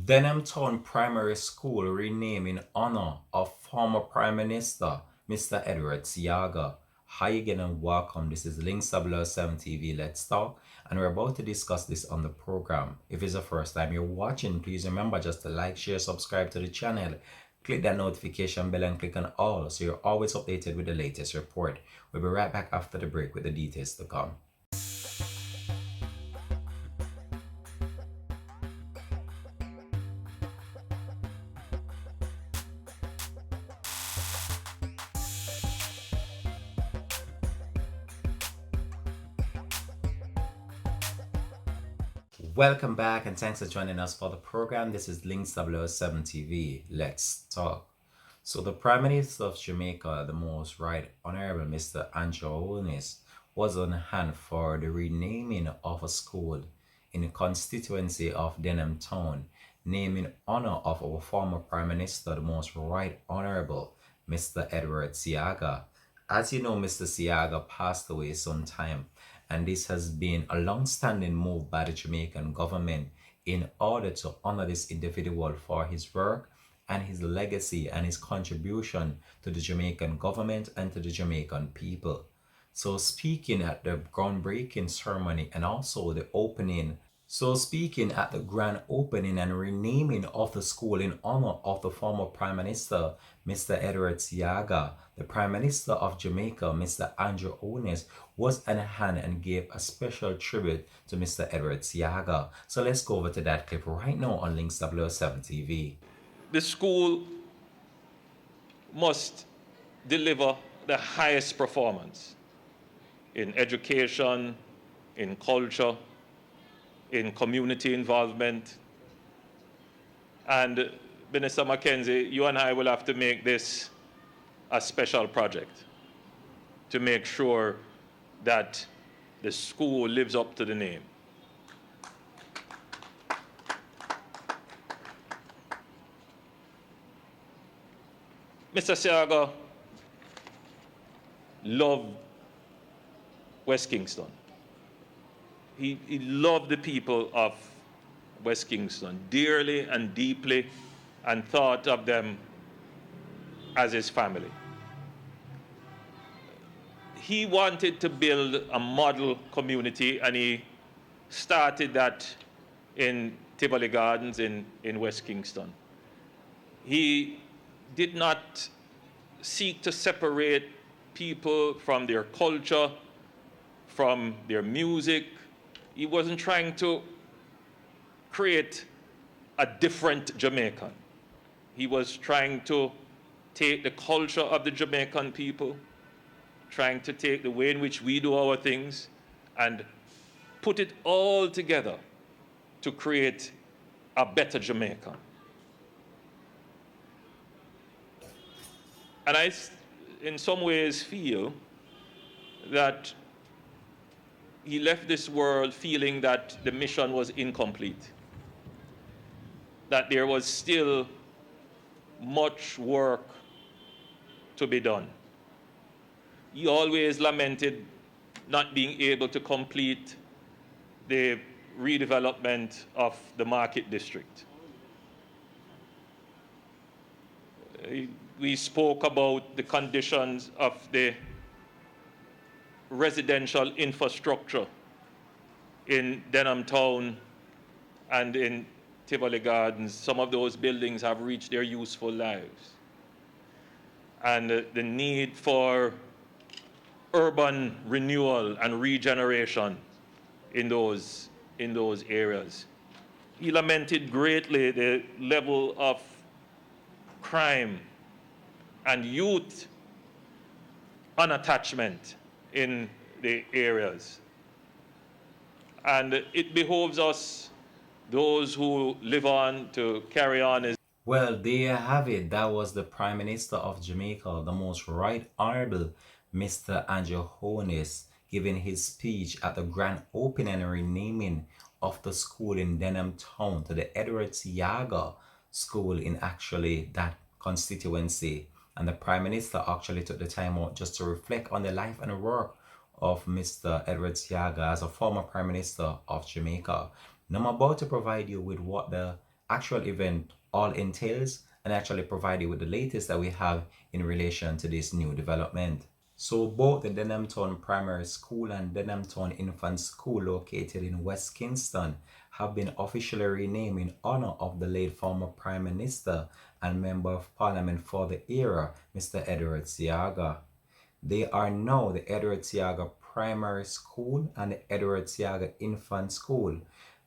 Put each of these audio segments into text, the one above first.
Denham Town Primary School renamed in honor of former Prime Minister Mr. Edward Siaga. Hi again and welcome. This is Links 007 TV Let's Talk, and we're about to discuss this on the program. If it's the first time you're watching, please remember just to like, share, subscribe to the channel. Click that notification bell and click on all so you're always updated with the latest report. We'll be right back after the break with the details to come. Welcome back and thanks for joining us for the program. This is Links 007 TV. Let's talk. So the Prime Minister of Jamaica, the Most Right Honorable Mr. Andrew Holness, was on hand for the renaming of a school in the constituency of Denham Town, named in honor of our former Prime Minister, the Most Right Honorable Mr. Edward Siaga. As you know, Mr. Siaga passed away sometime, and this has been a long-standing move by the Jamaican government in order to honor this individual for his work and his legacy and his contribution to the Jamaican government and to the Jamaican people. So speaking at the groundbreaking ceremony and also the opening so speaking at the grand opening and renaming of the school in honor of the former Prime Minister, Mr. Edward Siaga, the Prime Minister of Jamaica, Mr. Andrew Holness, was on hand and gave a special tribute to Mr. Edward Siaga. So let's go over to that clip right now on Links 007 TV. The school must deliver the highest performance in education, in culture, in community involvement. And Minister Mackenzie, you and I will have to make this a special project to make sure that the school lives up to the name. Mr. Siaga loved West Kingston. He loved the people of West Kingston dearly and deeply and thought of them as his family. He wanted to build a model community, and he started that in Tivoli Gardens in West Kingston. He did not seek to separate people from their culture, from their music. He wasn't trying to create a different Jamaican. He was trying to take the culture of the Jamaican people, trying to take the way in which we do our things and put it all together to create a better Jamaican. And I, in some ways, feel that he left this world feeling that the mission was incomplete, that there was still much work to be done. He always lamented not being able to complete the redevelopment of the Market District. We spoke about the conditions of the residential infrastructure in Denham Town and in Tivoli Gardens. Some of those buildings have reached their useful lives. And the need for urban renewal and regeneration in those areas. He lamented greatly the level of crime and youth unattachment in the areas. And it behoves us, those who live on, to carry on. Well, there you have it. That was the Prime Minister of Jamaica, the Most Right Honorable Mr. Andrew Holness, giving his speech at the grand opening and renaming of the school in Denham Town to the Edward Siaga School in actually that constituency. And the Prime Minister actually took the time out just to reflect on the life and work of Mr. Edward Siaga as a former Prime Minister of Jamaica. Now I'm about to provide you with what the actual event all entails and actually provide you with the latest that we have in relation to this new development. So both the Denham Town Primary School and Denham Town Infant School located in West Kingston have been officially renamed in honor of the late former Prime Minister and Member of Parliament for the era, Mr. Edward Seaga. They are now the Edward Seaga Primary School and the Edward Seaga Infant School.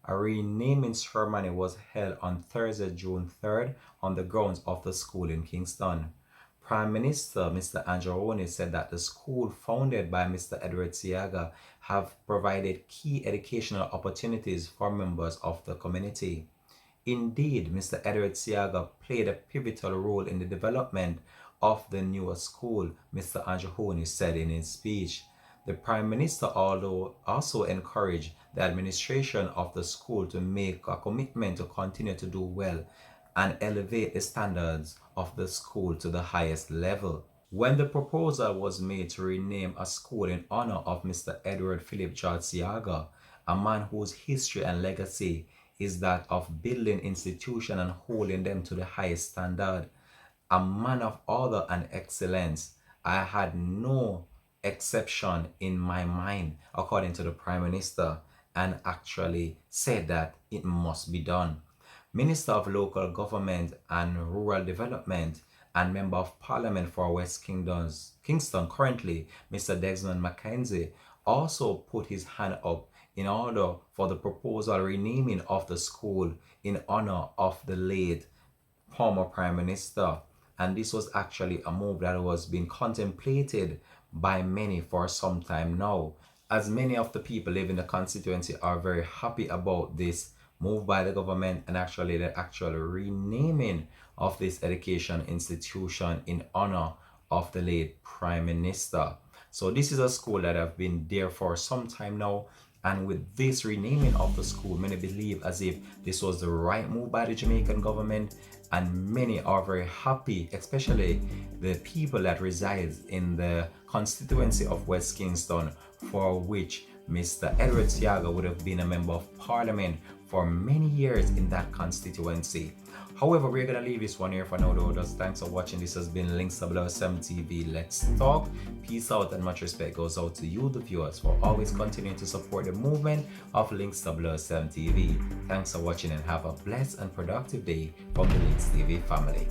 A renaming ceremony was held on Thursday, June 3rd on the grounds of the school in Kingston. Prime Minister Mr. Angeloni said that the school founded by Mr. Edward Seaga have provided key educational opportunities for members of the community. Indeed, Mr. Edward Seaga played a pivotal role in the development of the newer school, Mr. Angeloni said in his speech. The Prime Minister also encouraged the administration of the school to make a commitment to continue to do well and elevate the standards of the school to the highest level. When the proposal was made to rename a school in honor of Mr. Edward Philip George Seaga, a man whose history and legacy is that of building institutions and holding them to the highest standard, a man of order and excellence, I had no exception in my mind, according to the Prime Minister, and actually said that it must be done. Minister of Local Government and Rural Development and Member of Parliament for West Kingston currently, Mr. Desmond Mackenzie, also put his hand up in order for the proposal renaming of the school in honor of the late former Prime Minister. And this was actually a move that was being contemplated by many for some time now, as many of the people living in the constituency are very happy about this move by the government and actually the actual renaming of this education institution in honor of the late Prime Minister. So this is a school that have been there for some time now, and with this renaming of the school, many believe as if this was the right move by the Jamaican government, and many are very happy, especially the people that resides in the constituency of West Kingston, for which Mr. Edward Seaga would have been a member of parliament for many years in that constituency. However, we're going to leave this one here for now though. Just thanks for watching. This has been Links 007 TV. Let's talk. Peace out and much respect goes out to you, the viewers, for always continuing to support the movement of Links 007 TV. Thanks for watching and have a blessed and productive day from the Links TV family.